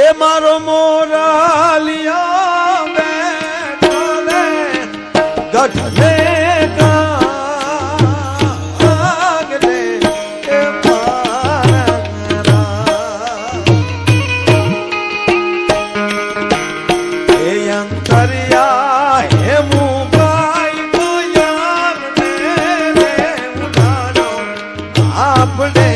એ મારો મોરાલિયા બેઠો રે ગઢને કાગલે એ મારા એ અંતરિયા હે મુકાઈ ગયાર ને રે ઉડાડો આપણે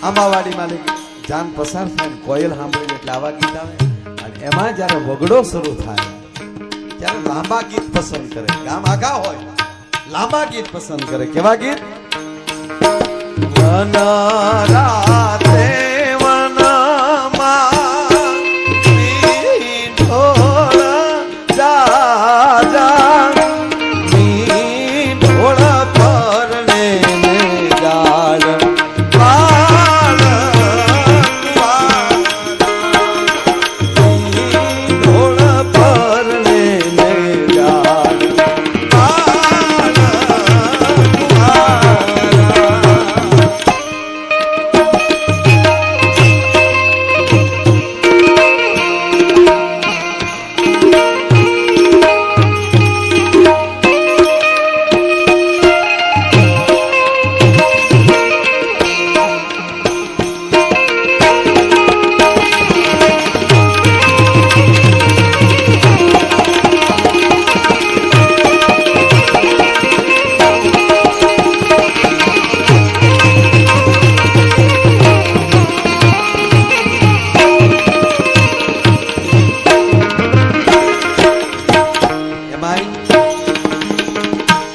આંબાવાડીમાં જાન પસાર થાય કોયલ સાંભળીને એટલે આવા ગીત આવે અને એમાં જયારે વગડો શરૂ થાય ત્યારે લાંબા ગીત પસંદ કરે ગામ આગા હોય લાંબા ગીત પસંદ કરે કેવા ગીત રાતે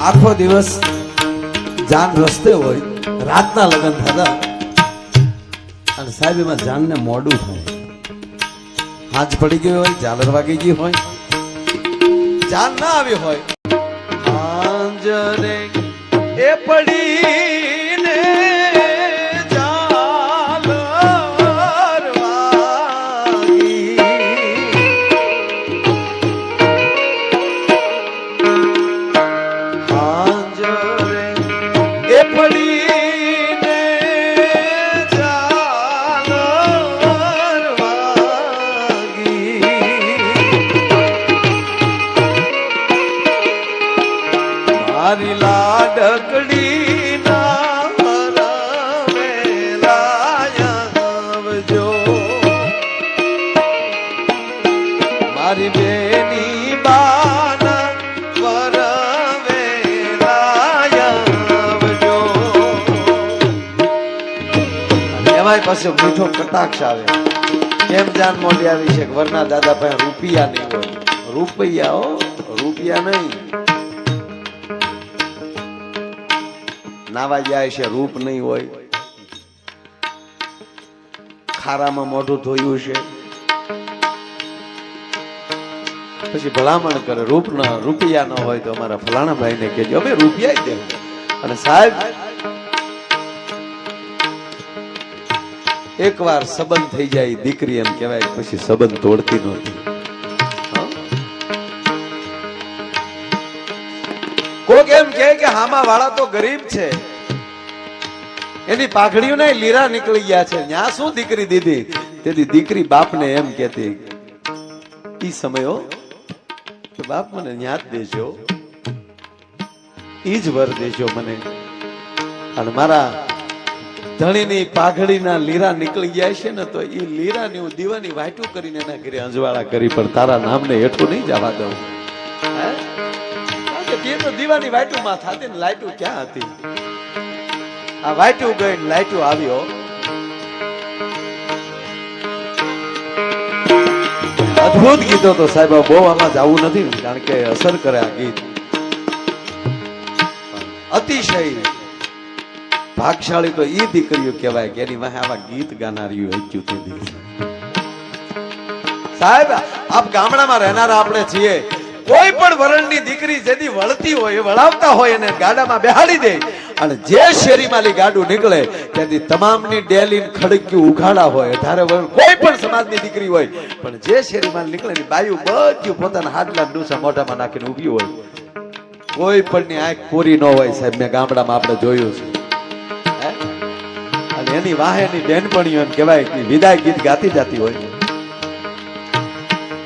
આખો દિવસ જાન રસ્તે હોય રાતના લગ્ન થતા અને સાહેબ એમાં જાનને મોડું થાય હાજ પડી ગયો હોય ઝાલર વાગી ગઈ હોય જાન ના આવી હોય હાંજરે એ પડીને ઝાલર વાગી હાંજરે એ પડીને ઝાલર મારી લાડકડી ના મારી બેની બાના વરવેલાયવજો. એમાંય પછી મીઠો કટાક્ષ આવે. કેમ જાન મોડી આવી છે વરના દાદા પાસે રૂપિયા નહીં હોય. રૂપિયા હો, રૂપિયા નહીં. નાવા જાય છે રૂપ નહીં હોય. ખારામાં મોઢું ધોયું છે પછી ભલામણ કરે રૂપિયા ન હોય તો અમારા ફલાણા ભાઈ ને કહેજો અમે રૂપિયા જ દેવું. અને સાહેબ એકવાર સંબંધ થઈ જાય દીકરી એમ કહેવાય પછી સંબંધ તોડતી નહોતી. કોક એમ કહે કે હામા વાળા તો ગરીબ છે એની પાઘડીઓ ને લીરા નીકળી ગયા છે ન્યા શું દીકરી દીધી. તેથી દીકરી બાપને એમ કહેતી ઈ સમયો બાપ મને ન્યા જ દેજો ઈ જ વર દેજો મને. અને મારા ધણીની પાઘડીના લીરા નીકળી ગયા છે ને તો ઈ લીરાની હું દીવાની વાટું કરીને એના ઘરે અંજવાળા કરી પણ તારા નામને હેઠું નહીં જવા દઉં. તે તો દીવાની વાટું માં થતી ને લાઈટું ક્યાં હતી. આ વાટું ગઈ ને લાઈટું આવ્યો. અદભુત ગીતો તો સાહેબ બહુ આમાં જવું નથી કારણ કે અસર કરે આ ગીત. અતિશય ભાગશાળી તો ઈ દીકરીઓ કહેવાય કે એની વાહે આવા ગીત ગાનારીઓ સાહેબ. આપ ગામડામાં રહેનારા આપણે છીએ. કોઈ પણ વરણની દીકરી જેથી વળતી હોય વળાવતા હોય એને ગાડામાં બેહાડી દે અને જે શેરીમાંથી ગાડું નીકળે ત્યાંથી તમામની ડેલી ખડક્યું ઉઘાડા હોય. ધારે કોઈ પણ સમાજની દીકરી હોય પણ જે શેરીમાં નીકળે ને બાયું બધું પોતાના હાડલા ડૂસા મોઢામાં નાખીને ઊભી હોય. કોઈ પણ ની આંખ કોરી ન હોય સાહેબ. મેં ગામડામાં આપણે જોયું છે. અને એની વાહેની બેનપણીઓ એમ કહેવાય કે વિદાય ગીત ગાતી જતી હોય.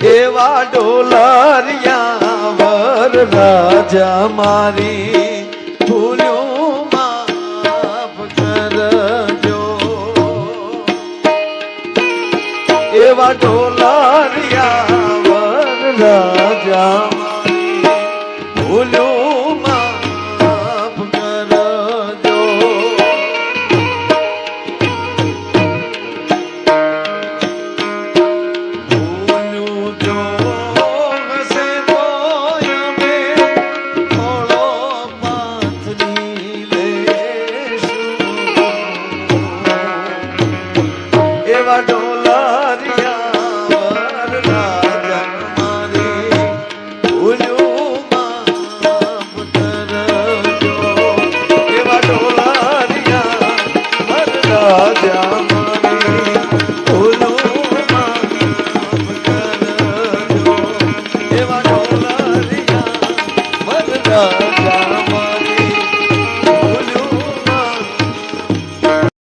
એવા ડોલરિયા વર રાજા મારી ભૂલ્યું માફ કરજો. એવા